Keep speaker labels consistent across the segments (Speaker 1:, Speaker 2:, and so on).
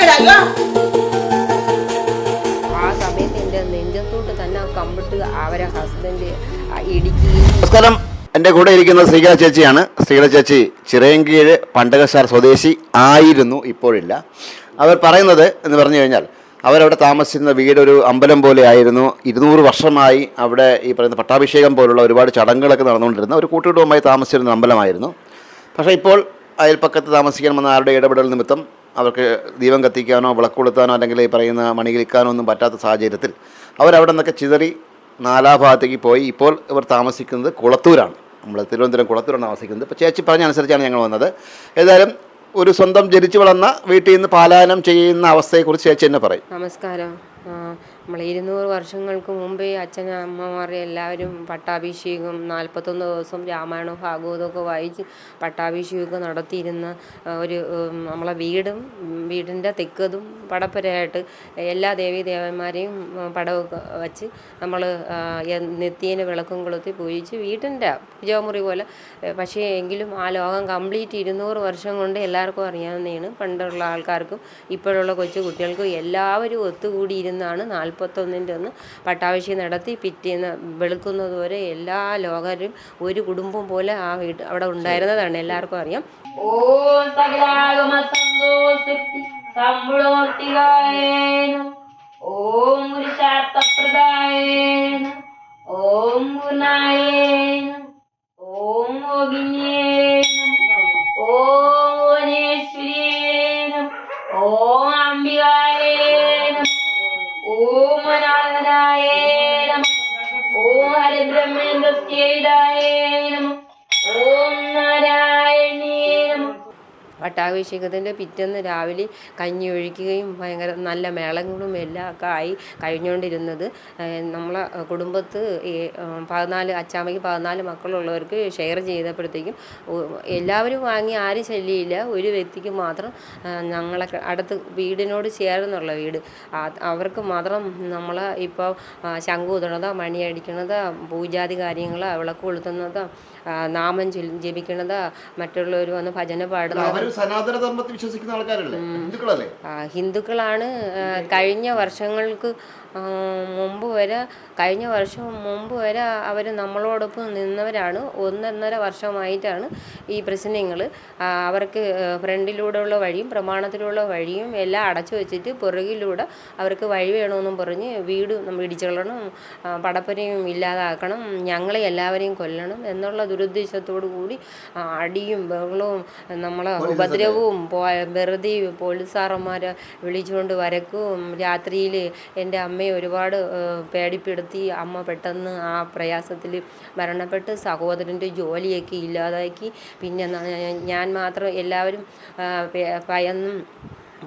Speaker 1: ആ സമയത്ത് എൻ്റെ നെഞ്ചത്തോട്ട് തന്നെ കമ്പിട്ട് അവരെ ഹസ്ബൻഡ് ഇടുക്കി.
Speaker 2: നമസ്കാരം, എൻ്റെ കൂടെ ഇരിക്കുന്നത് ശ്രീകല ചേച്ചിയാണ്. ശ്രീകല ചേച്ചി ചിറയൻകീഴ് പണ്ടകശാല സ്വദേശി ആയിരുന്നു, ഇപ്പോഴില്ല. അവർ പറയുന്നത് എന്ന് പറഞ്ഞു കഴിഞ്ഞാൽ അവരവിടെ താമസിച്ചിരുന്ന വീട് ഒരു അമ്പലം പോലെ ആയിരുന്നു. 200 വർഷമായി അവിടെ ഈ പറയുന്ന പട്ടാഭിഷേകം പോലുള്ള ഒരുപാട് ചടങ്ങുകളൊക്കെ നടന്നുകൊണ്ടിരുന്ന ഒരു കൂട്ടുകുടുംബമായി താമസിച്ചിരുന്ന അമ്പലമായിരുന്നു. പക്ഷേ ഇപ്പോൾ അയൽപ്പക്കത്ത് താമസിക്കാൻ വന്ന ആരുടെ ഇടപെടൽ നിമിത്തം അവർക്ക് ദീപം കത്തിക്കാനോ വിളക്ക് കൊളുത്താനോ അല്ലെങ്കിൽ ഈ പറയുന്ന മണി കിളിക്കാനോ ഒന്നും പറ്റാത്ത സാഹചര്യത്തിൽ അവരവിടെ നിന്നൊക്കെ ചിതറി നാലാഭാഗത്തേക്ക് പോയി. ഇപ്പോൾ ഇവർ താമസിക്കുന്നത് കുളത്തൂരാണ്. നമ്മൾ തിരുവനന്തപുരം കുളത്തൂരാണ് താമസിക്കുന്നത്. ഇപ്പോൾ ചേച്ചി പറഞ്ഞ അനുസരിച്ചാണ് ഞങ്ങൾ വന്നത്. ഏതായാലും ഒരു സ്വന്തം ജനിച്ചു വളർന്ന വീട്ടിൽ നിന്ന് പാലായനം ചെയ്യുന്ന അവസ്ഥയെക്കുറിച്ച് ചേച്ചി എന്നെ പറയും.
Speaker 1: നമസ്കാരം. നമ്മൾ 200 വർഷങ്ങൾക്ക് മുമ്പേ അച്ഛനും അമ്മമാരെ എല്ലാവരും പട്ടാഭിഷേകം 41 ദിവസം രാമായണവും ഭാഗവതമൊക്കെ വായിച്ച് പട്ടാഭിഷേകമൊക്കെ നടത്തിയിരുന്ന ഒരു നമ്മളെ വീടിൻ്റെ തെക്കതും പടപ്പരയായിട്ട് എല്ലാ ദേവീദേവന്മാരെയും പടമൊക്കെ വച്ച് നമ്മൾ നിത്യേന വിളക്കും കൊളുത്തി പൂജിച്ച് വീട്ടിൻ്റെ പൂജാമുറി പോലെ. പക്ഷേ എങ്കിലും ആ ലോകം കംപ്ലീറ്റ് 200 വർഷം കൊണ്ട് എല്ലാവർക്കും അറിയാവുന്നതാണ്. പണ്ടുള്ള ആൾക്കാർക്കും ഇപ്പോഴുള്ള കൊച്ചു കുട്ടികൾക്കും എല്ലാവരും ഒത്തുകൂടിയിരുന്നാണ് 41-ൻ്റെ അന്ന് പട്ടാഭിഷേകം നടത്തി പിറ്റേന്ന് വെളുക്കുന്നതുവരെ എല്ലാ ലോകരും ഒരു കുടുംബം പോലെ ആ അവിടെ ഉണ്ടായിരുന്നതാണ്, എല്ലാവർക്കും അറിയാം. പട്ടാഭിഷേകത്തിൻ്റെ പിറ്റേന്ന് രാവിലെ കഞ്ഞി ഒഴിക്കുകയും ഭയങ്കര നല്ല മേളങ്ങളും എല്ലാം ഒക്കെ ആയി കഴിഞ്ഞുകൊണ്ടിരുന്നത്. നമ്മളെ കുടുംബത്ത് 14 അച്ചാമ്മയ്ക്ക് 14 മക്കളുള്ളവർക്ക് ഷെയർ ചെയ്തപ്പോഴത്തേക്കും എല്ലാവരും വാങ്ങി, ആരും ശല്യമില്ല. ഒരു വ്യക്തിക്ക് മാത്രം ഞങ്ങളെ അടുത്ത് വീടിനോട് ചേർന്നുള്ള വീട് അവർക്ക് മാത്രം നമ്മൾ ഇപ്പോൾ ശംഖ് ഊതണത്, മണിയടിക്കണത്, പൂജാതി കാര്യങ്ങൾ, വിളക്ക് കൊളുത്തുന്നത്, നാമം ജപിക്കണത്, മറ്റുള്ളവർ വന്ന് ഭജന പാടുന്നത്
Speaker 2: സനാതനധർമ്മത്തിൽ വിശ്വസിക്കുന്ന ആൾക്കാരല്ലേ, ഹിന്ദുക്കളല്ലേ?
Speaker 1: ഹിന്ദുക്കളാണ്. കഴിഞ്ഞ വർഷങ്ങൾക്ക് മുമ്പ് വരെ അവർ നമ്മളോടൊപ്പം നിന്നവരാണ്. 1.5 വർഷമായിട്ടാണ് ഈ പ്രശ്നങ്ങൾ. അവർക്ക് ഫ്രണ്ടിലൂടെയുള്ള വഴിയും പ്രമാണത്തിലുള്ള വഴിയും എല്ലാം അടച്ചു വെച്ചിട്ട് പുറകിലൂടെ അവർക്ക് വഴി വേണമെന്നും പറഞ്ഞ് വീട് നമ്മൾ ഇടിച്ചു കളയണം, പടപ്പരയും ഇല്ലാതാക്കണം, ഞങ്ങളെ എല്ലാവരെയും കൊല്ലണം എന്നുള്ള ദുരുദ്ദേശത്തോടു കൂടി അടിയും ബഹളവും നമ്മളെ ഉപദ്രവവും വെറുതെ പോലീസുകാരന്മാരെ വിളിച്ചുകൊണ്ട് വരക്കും. രാത്രിയിൽ എൻ്റെ അമ്മയെ ഒരുപാട് പേടിപ്പെടുത്തി. അമ്മ പെട്ടെന്ന് ആ പ്രയാസത്തിൽ മരണപ്പെട്ട് സഹോദരൻ്റെ ജോലിയൊക്കെ ഇല്ലാതാക്കി. പിന്നെ ഞാൻ മാത്രം എല്ലാവരും ഭയന്നും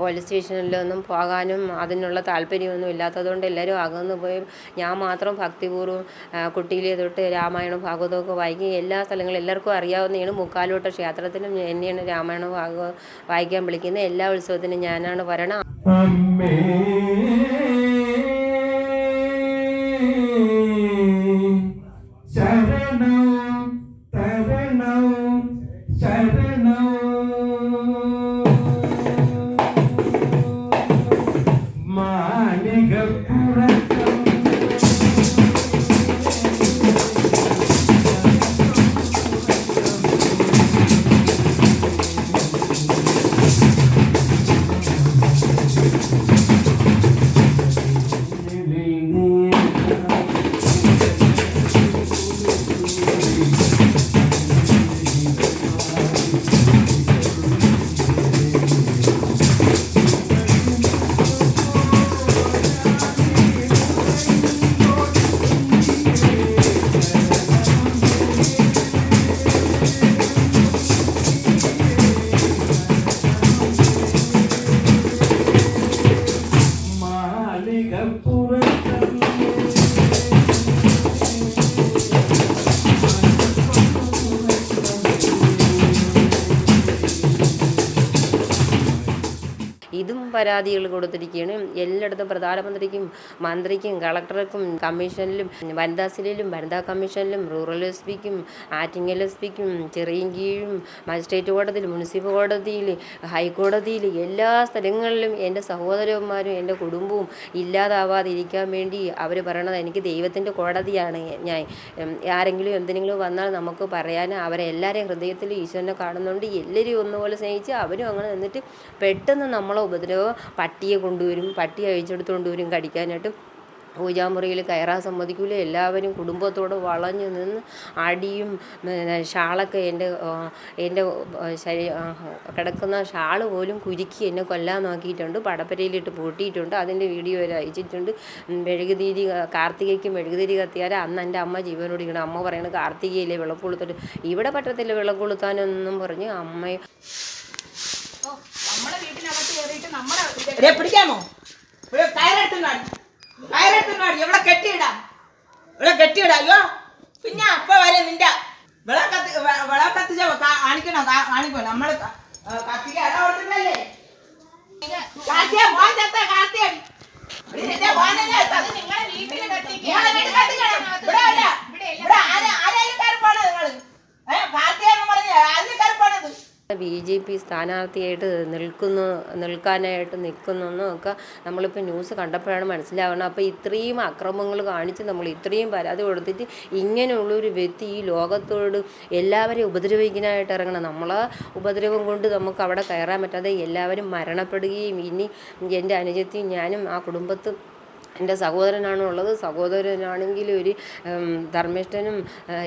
Speaker 1: പോലീസ് സ്റ്റേഷനിലൊന്നും പോകാനും അതിനുള്ള താല്പര്യമൊന്നും ഇല്ലാത്തതുകൊണ്ട് എല്ലാവരും അകന്നു പോയി. ഞാൻ മാത്രം ഭക്തിപൂർവ്വം കുട്ടിയിലെ തൊട്ട് രാമായണം ഭാഗവതമൊക്കെ വായിക്കും. എല്ലാ സ്ഥലങ്ങളും എല്ലാവർക്കും അറിയാവുന്നതാണ്. മുക്കാലോട്ട ക്ഷേത്രത്തിലും എന്നെയാണ് രാമായണം ഭാഗവതം വായിക്കാൻ വിളിക്കുന്നത്. എല്ലാ ഉത്സവത്തിനും ഞാനാണ് വരണം. ഇതും പരാതികൾ കൊടുത്തിരിക്കുകയാണ്. എല്ലായിടത്തും പ്രധാനമന്ത്രിക്കും മന്ത്രിക്കും കളക്ടർക്കും കമ്മീഷനിലും വനിതാ സെല്ലിലും വനിതാ കമ്മീഷനിലും റൂറൽ എസ് പിക്കും ആറ്റിങ്ങൽ എസ് പിക്കും ചിറയൻകീഴും മജിസ്ട്രേറ്റ് കോടതിയിൽ മുനിസിപ്പൽ കോടതിയിൽ ഹൈക്കോടതിയിൽ എല്ലാ സ്ഥലങ്ങളിലും എൻ്റെ സഹോദരന്മാരും എൻ്റെ കുടുംബവും ഇല്ലാതാവാതിരിക്കാൻ വേണ്ടി അവർ പറയണത് എനിക്ക് ദൈവത്തിൻ്റെ കോടതിയാണ് ഞാൻ. ആരെങ്കിലും എന്തെങ്കിലും വന്നാൽ നമുക്ക് പറയാൻ അവരെല്ലാവരെയും ഹൃദയത്തിൽ ഈശ്വരനെ കാണുന്നുണ്ട്. എല്ലാവരും ഒന്നുപോലെ സ്നേഹിച്ച് അവരും അങ്ങനെ നിന്നിട്ട് പെട്ടെന്ന് നമ്മളെ ഉപദ്രവം പട്ടിയെ കൊണ്ടുവരും, പട്ടി അഴിച്ചെടുത്തുകൊണ്ട് വരും കടിക്കാനായിട്ട്. പൂജാമുറിയിൽ കയറാൻ സമ്മതിക്കില്ല. എല്ലാവരും കുടുംബത്തോട് വളഞ്ഞു നിന്ന് അടിയും ഷാളൊക്കെ എൻ്റെ കിടക്കുന്ന ഷാള് പോലും കുരുക്കി എന്നെ കൊല്ലാൻ നോക്കിയിട്ടുണ്ട്. പടപ്പരയിലിട്ട് പൂട്ടിയിട്ടുണ്ട്. അതിൻ്റെ വീഡിയോ വരെ അയച്ചിട്ടുണ്ട്. മെഴുകുതിരി കാർത്തികയ്ക്ക് മെഴുകുതിരി കത്തിയാൽ അന്ന് എൻ്റെ അമ്മ ജീവനോട് ഇരിക്കണം. അമ്മ പറയണത് കാർത്തികയിലെ വിളക്ക് കൊളുത്തിട്ട് ഇവിടെ പറ്റത്തില്ല വിളക്ക് കൊളുത്താനൊന്നും പറഞ്ഞ് അമ്മയെ
Speaker 3: പിടിക്കാമോ? ഇവിടെ കെട്ടിയിടാം, ഇവിടെ കെട്ടിയിടാം. അയ്യോ പിന്നെ അപ്പ വരെ നിന്റെ വിളക്കത്തിച്ച കാണിക്കണോ? നമ്മള് കത്തിക്കാൻ ഇട കൊടുത്തിട്ടല്ലേ? കാർത്തിക പോൻ ചത്ത കാർത്തിക ആരെയും കരുപ്പാണ് നിങ്ങള് കാർത്തികന്ന് പറഞ്ഞ അതിന് കരുപ്പാണത്.
Speaker 1: BJP സ്ഥാനാർത്ഥിയായിട്ട് നിൽക്കാനായിട്ട് നിൽക്കുന്നൊക്കെ നമ്മളിപ്പോൾ ന്യൂസ് കണ്ടപ്പോഴാണ് മനസ്സിലാവുന്നത്. അപ്പോൾ ഇത്രയും അക്രമങ്ങൾ കാണിച്ച് നമ്മൾ ഇത്രയും പരാതി കൊടുത്തിട്ട് ഇങ്ങനെയുള്ളൊരു വ്യക്തി ഈ ലോകത്തോട് എല്ലാവരെയും ഉപദ്രവിക്കാനായിട്ട് ഇറങ്ങണം. നമ്മളെ ഉപദ്രവം കൊണ്ട് നമുക്ക് അവിടെ കയറാൻ പറ്റാതെ എല്ലാവരും മരണപ്പെടുകയും ഇനി എൻ്റെ അനുജത്തിയും ഞാനും ആ കുടുംബത്തും എൻ്റെ സഹോദരനാണ് ഉള്ളത്. സഹോദരനാണെങ്കിൽ ഒരു ധർമ്മിഷ്ഠനും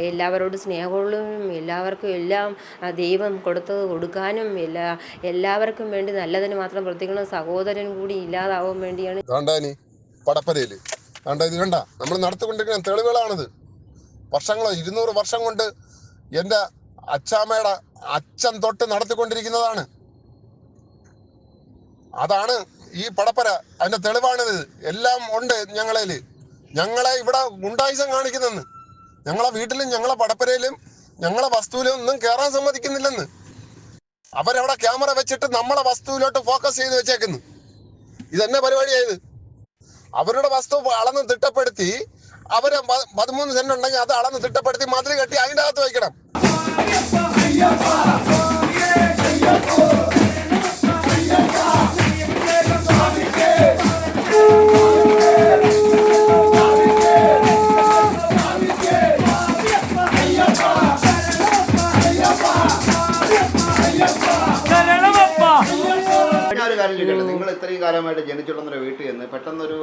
Speaker 1: എല്ലാവരോടും സ്നേഹമുള്ളവനും എല്ലാവർക്കും എല്ലാം ദൈവം കൊടുത്തത് കൊടുക്കാനും എല്ലാവർക്കും വേണ്ടി നല്ലതിന് മാത്രം പ്രവർത്തിക്കണം. സഹോദരൻ കൂടി ഇല്ലാതാവാൻ വേണ്ടിയാണ്
Speaker 4: പടപ്പരയില് ഇത് കണ്ട നമ്മൾ നടത്തിക്കൊണ്ടിരിക്കുന്ന തെളിവുകളാണിത്. വർഷങ്ങളോ 200 വർഷം കൊണ്ട് എൻ്റെ അച്ചാമ്മയുടെ അച്ഛൻ തൊട്ട് നടത്തിക്കൊണ്ടിരിക്കുന്നതാണ്. അതാണ് ഈ പടപ്പര, അതിന്റെ തെളിവാണിത്. എല്ലാം ഉണ്ട് ഞങ്ങളെ ഇവിടെ ഗുണ്ടായുസം കാണിക്കുന്നെന്ന്. ഞങ്ങളെ വീട്ടിലും ഞങ്ങളെ പടപ്പരയിലും ഞങ്ങളെ വസ്തുവിലും ഒന്നും കയറാൻ സമ്മതിക്കുന്നില്ലെന്ന്. അവരവിടെ ക്യാമറ വെച്ചിട്ട് നമ്മളെ വസ്തുവിലോട്ട് ഫോക്കസ് ചെയ്ത് വെച്ചേക്കുന്നു. ഇതെന്നെ പരിപാടിയായത്. അവരുടെ വസ്തു അളന്ന് തിട്ടപ്പെടുത്തി, അവര് 13 സെന്റ് ഉണ്ടെങ്കിൽ അത് അളന്ന് തിട്ടപ്പെടുത്തി മതിൽ കെട്ടി അതിൻ്റെ അകത്ത് വയ്ക്കണം.
Speaker 2: ഒരു കാര്യം ചോദിക്കട്ടെ, നിങ്ങൾ ഇത്രയും കാലമായിട്ട് ജനിച്ചുകൊള്ളുന്ന വീട്ടിൽ നിന്ന് പെട്ടെന്നൊരു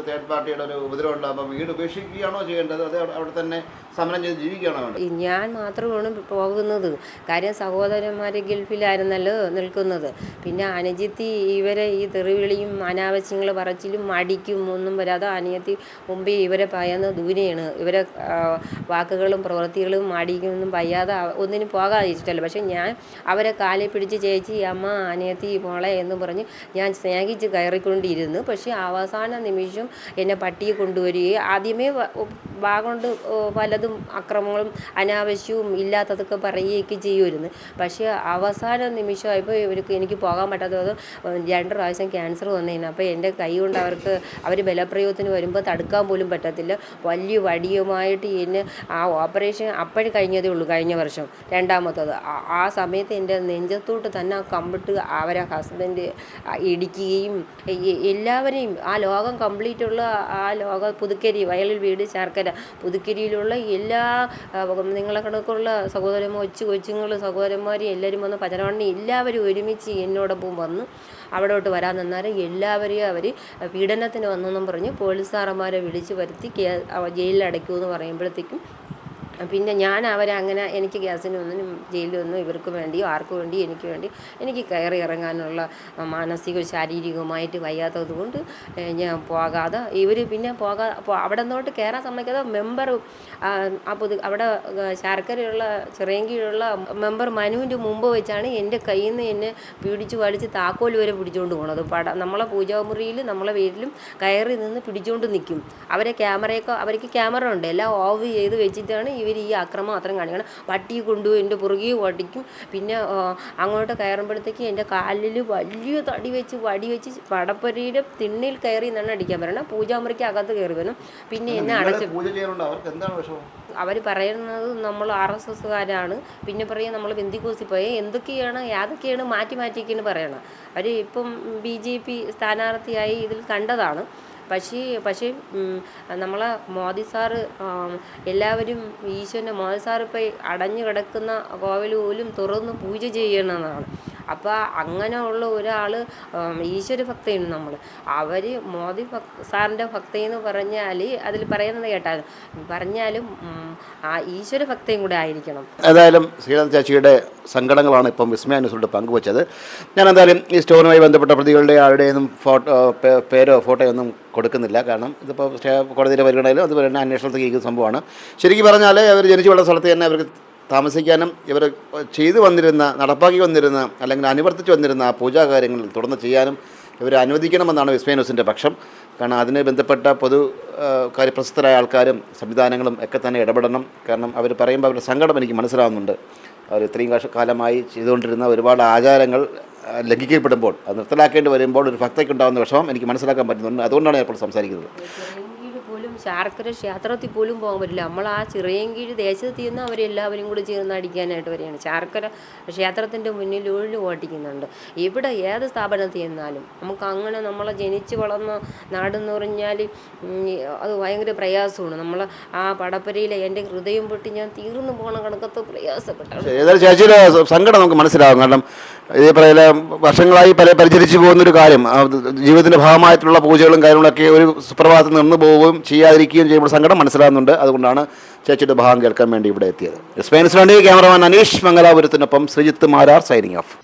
Speaker 2: തേർഡ് പാർട്ടിയുടെ ഒരു ഉപദ്രവം ഉണ്ടാകുമ്പോൾ വീട് ഉപേക്ഷിക്കുകയാണോ ചെയ്യേണ്ടത്? അത് അവിടെ തന്നെ സമരം ചെയ്ത് ജീവിക്കുകയാണോ വേണ്ടത്?
Speaker 1: ഞാൻ മാത്രമാണ് പോകുന്നത്. കാര്യം സഹോദരന്മാർ ഗൾഫിലായിരുന്നല്ലോ നിൽക്കുന്നത്. പിന്നെ അനുജിത്തി ഇവരെ ഈ തെറിവിളിയും അനാവശ്യങ്ങൾ പറച്ചിലും അടിക്കും ഒന്നും വരാതെ അനിയത്തി മുമ്പേ ഇവരെ പയ്യുന്ന ദൂരെയാണ്. ഇവരെ വാക്കുകളും പ്രവൃത്തികളും അടിക്കൊന്നും പയ്യാതെ ഒന്നിനും പോകാൻ ഇഷ്ടമല്ല. പക്ഷെ ഞാൻ അവരെ കാലിൽ പിടിച്ച് ചേച്ചി അമ്മ അനിയത്തി മോളെ എന്ന് പറഞ്ഞ് ഞാൻ സ്നേഹിച്ച് കയറിക്കൊണ്ടിരുന്നു. പക്ഷേ അവസാന നിമിഷം എന്നെ പട്ടിയെ കൊണ്ടുവരികയും ആദ്യമേ കൊണ്ട് പലതും അക്രമങ്ങളും അനാവശ്യവും ഇല്ലാത്തതൊക്കെ പറയുകയൊക്കെ ചെയ്യുമായിരുന്നു. പക്ഷേ അവസാന നിമിഷമായപ്പോൾ എനിക്ക് പോകാൻ പറ്റാത്തത് 2 പ്രാവശ്യം ക്യാൻസർ വന്നതിന്. അപ്പോൾ എൻ്റെ കൈ കൊണ്ട് അവർ ബലപ്രയോഗത്തിന് വരുമ്പോൾ തടുക്കാൻ പോലും പറ്റത്തില്ല. വലിയ വടിയുമായിട്ട് എന്നെ ആ ഓപ്പറേഷൻ അപ്പോഴും കഴിഞ്ഞതേ ഉള്ളൂ, കഴിഞ്ഞ വർഷം രണ്ടാമത്തത്. ആ സമയത്ത് എൻ്റെ നെഞ്ചത്തോട്ട് തന്നെ കമ്പിട്ട് അവരെ ഹസ്ബൻഡ് ഇടിക്കുകയും എല്ലാവരെയും ആ ലോകം കംപ്ലീറ്റുള്ള ആ ലോക പുതുക്കരി വയലിൽ വീട് ശർക്കര പുതുക്കരിയിലുള്ള എല്ലാ നിങ്ങളെ കണക്കുള്ള കൊച്ചുങ്ങൾ സഹോദരന്മാർ എല്ലാവരും വന്ന് പചരവണ്ണി എല്ലാവരും ഒരുമിച്ച് എന്നോടൊപ്പം വന്ന് അവിടോട്ട് വരാൻ നിന്നാലും എല്ലാവരെയും അവർ പീഡനത്തിന് വന്നെന്നും പറഞ്ഞ് പോലീസുകാരന്മാരെ വിളിച്ച് വരുത്തി ജയിലിൽ അടയ്ക്കുമെന്ന് പറയുമ്പോഴത്തേക്കും പിന്നെ ഞാൻ അവരങ്ങനെ എനിക്ക് ഗ്യാസിനൊന്നിനും ജയിലിലൊന്നും ഇവർക്ക് വേണ്ടിയോ ആർക്കു വേണ്ടി എനിക്ക് കയറി ഇറങ്ങാനുള്ള മാനസികവും ശാരീരികവുമായിട്ട് വയ്യാത്തത് കൊണ്ട് ഞാൻ പോകാതെ ഇവർ പിന്നെ അവിടെ നിന്നോട്ട് കയറാൻ സമ്മതിക്കാതെ മെമ്പർ അവിടെ ശർക്കരയുള്ള ചിറയൻകീഴുള്ള മെമ്പർ മനുവിൻ്റെ മുമ്പ് വെച്ചാണ് എൻ്റെ കയ്യിൽ നിന്ന് എന്നെ പിടിച്ചു വലിച്ച് താക്കോൽ വരെ പിടിച്ചുകൊണ്ട് പോകണത്. നമ്മളെ പൂജാമുറിയിൽ നമ്മളെ വീട്ടിലും കയറി നിന്ന് പിടിച്ചുകൊണ്ട് നിൽക്കും. അവർക്ക് ക്യാമറ ഉണ്ട്, എല്ലാം ഓഫ് ചെയ്ത് വെച്ചിട്ടാണ് ഇവർ ഈ അക്രമം മാത്രം കാണിക്കണം. പട്ടി കൊണ്ടുപോയി എൻ്റെ പുറകെ ഓടിക്കും. പിന്നെ അങ്ങോട്ട് കയറുമ്പോഴത്തേക്ക് എൻ്റെ കാലിൽ വലിയ തടി വെച്ച് വടി വെച്ച് പടപ്പരയുടെ തിണ്ണിൽ കയറി എന്നാണ് അടിക്കാൻ പറയണം. പൂജാമുറിക്ക് അകത്ത് കയറി വരണം. പിന്നെ എന്നെ അടച്ച് അവർ പറയുന്നത് നമ്മൾ RSSകാരാണ്. പിന്നെ പറയാം നമ്മൾ ബന്ദിക്കോസിൽ പോയി എന്തൊക്കെയാണ് യാതൊക്കെയാണ് മാറ്റിയൊക്കെയാണ് പറയണം. അവർ ഇപ്പം BJP സ്ഥാനാർത്ഥിയായി ഇതിൽ കണ്ടതാണ്. പക്ഷേ നമ്മളെ മോദി സാറ് എല്ലാവരും ഈശ്വരനെ മോദി സാറ് ഇപ്പോൾ അടഞ്ഞു കിടക്കുന്ന കോവിൽ പോലും തുറന്ന് പൂജ ചെയ്യണമെന്നാണ്. അപ്പോൾ അങ്ങനെയുള്ള ഒരാൾ ഈശ്വര ഭക്തയാണ് നമ്മൾ. അവർ മോദി സാറിൻ്റെ ഭക്തയെന്ന് പറഞ്ഞാൽ അതിൽ പറയുന്നത് പറഞ്ഞാലും ആ ഈശ്വര ഭക്തയും കൂടെ ആയിരിക്കണം.
Speaker 2: ഏതായാലും ശ്രീലത ചേച്ചിയുടെ സങ്കടങ്ങളാണ് ഇപ്പം വിസ്മയ ന്യൂസിലൂടെ പങ്കുവച്ചത്. ഞാൻ എന്തായാലും ഈ സ്റ്റോറുമായി ബന്ധപ്പെട്ട പ്രതികളുടെ ആരുടെയൊന്നും പേരോ ഫോട്ടോയോ ഒന്നും കൊടുക്കുന്നില്ല. കാരണം ഇതിപ്പോൾ കോടതിയിലെ പരിഗണനയിലും അതുപോലെ തന്നെ അന്വേഷണത്തിൽ ഇരിക്കുന്ന സംഭവമാണ്. ശരിക്കും പറഞ്ഞാൽ അവർ ജനിച്ചു വളർന്ന സ്ഥലത്ത് തന്നെ അവർക്ക് താമസിക്കാനും ഇവർ ചെയ്തു വന്നിരുന്ന നടപ്പാക്കി വന്നിരുന്ന അല്ലെങ്കിൽ അനുവർത്തിച്ച് വന്നിരുന്ന ആ പൂജാകാര്യങ്ങൾ തുടർന്ന് ചെയ്യാനും ഇവർ അനുവദിക്കണമെന്നാണ് വിസ്മയ ന്യൂസിൻ്റെ പക്ഷം. കാരണം അതിന് ബന്ധപ്പെട്ട പ്രശസ്തരായ ആൾക്കാരും സംവിധാനങ്ങളും ഒക്കെ തന്നെ ഇടപെടണം. കാരണം അവർ പറയുമ്പോൾ അവരുടെ സങ്കടം എനിക്ക് മനസ്സിലാവുന്നുണ്ട്. അവർ ഇത്രയും കാലമായി ചെയ്തുകൊണ്ടിരുന്ന ഒരുപാട് ആചാരങ്ങൾ ലംഘിക്കപ്പെടുമ്പോൾ അത് നിർത്തലാക്കേണ്ടി വരുമ്പോൾ ഒരു ഭക്തയ്ക്കുണ്ടാകുന്ന വിഷമം എനിക്ക് മനസ്സിലാക്കാൻ പറ്റുന്നുണ്ട്. അതുകൊണ്ടാണ് ഞാൻ ഇപ്പോൾ സംസാരിക്കുന്നത്.
Speaker 1: പോലും ശാർക്കര ക്ഷേത്രത്തിൽ പോലും പോകാൻ പറ്റില്ല. നമ്മൾ ആ ചിറയൻകീഴ് ദേശത്ത് നിന്ന് അവരെല്ലാവരും കൂടി ചേർന്ന് അടിക്കാനായിട്ട് വരികയാണ്. ശാർക്കര ക്ഷേത്രത്തിൻ്റെ മുന്നിൽ ഓട്ടിക്കുന്നുണ്ട്. ഇവിടെ ഏത് സ്ഥാപനത്തിൽ ചെന്നാലും നമുക്ക് അങ്ങനെ നമ്മളെ ജനിച്ച് വളർന്ന നാടെന്ന് പറഞ്ഞാൽ അത് ഭയങ്കര പ്രയാസമാണ്. നമ്മൾ ആ പടപ്പരയിൽ എൻ്റെ ഹൃദയം പൊട്ടി ഞാൻ തീർന്നു പോകണ കണക്കത്ത് പ്രയാസപ്പെട്ടാണ്.
Speaker 2: ഏതായാലും ചേച്ചിയുടെ സങ്കടം നമുക്ക് മനസ്സിലാകും. കാരണം ഇതേപോലെ വർഷങ്ങളായി പരിചരിച്ചു പോകുന്നൊരു കാര്യം, ജീവിതത്തിൻ്റെ ഭാഗമായിട്ടുള്ള പൂജകളും കാര്യങ്ങളൊക്കെ ഒരു സുപ്രഭാതത്തിൽ നിന്ന് പോവുകയും ചെയ്യാതിരിക്കുകയും ചെയ്യുമ്പോൾ സങ്കടം മനസ്സിലാകുന്നുണ്ട്. അതുകൊണ്ടാണ് ചേച്ചിയുടെ ഭാഗം കേൾക്കാൻ വേണ്ടി ഇവിടെ എത്തിയത്. സ്പെയിൻസ് വേണ്ടി ക്യാമറമാൻ അനീഷ് മംഗലാപുരത്തിനൊപ്പം ശ്രീജിത്ത് മാരാർ സൈനിങ് ഓഫ്.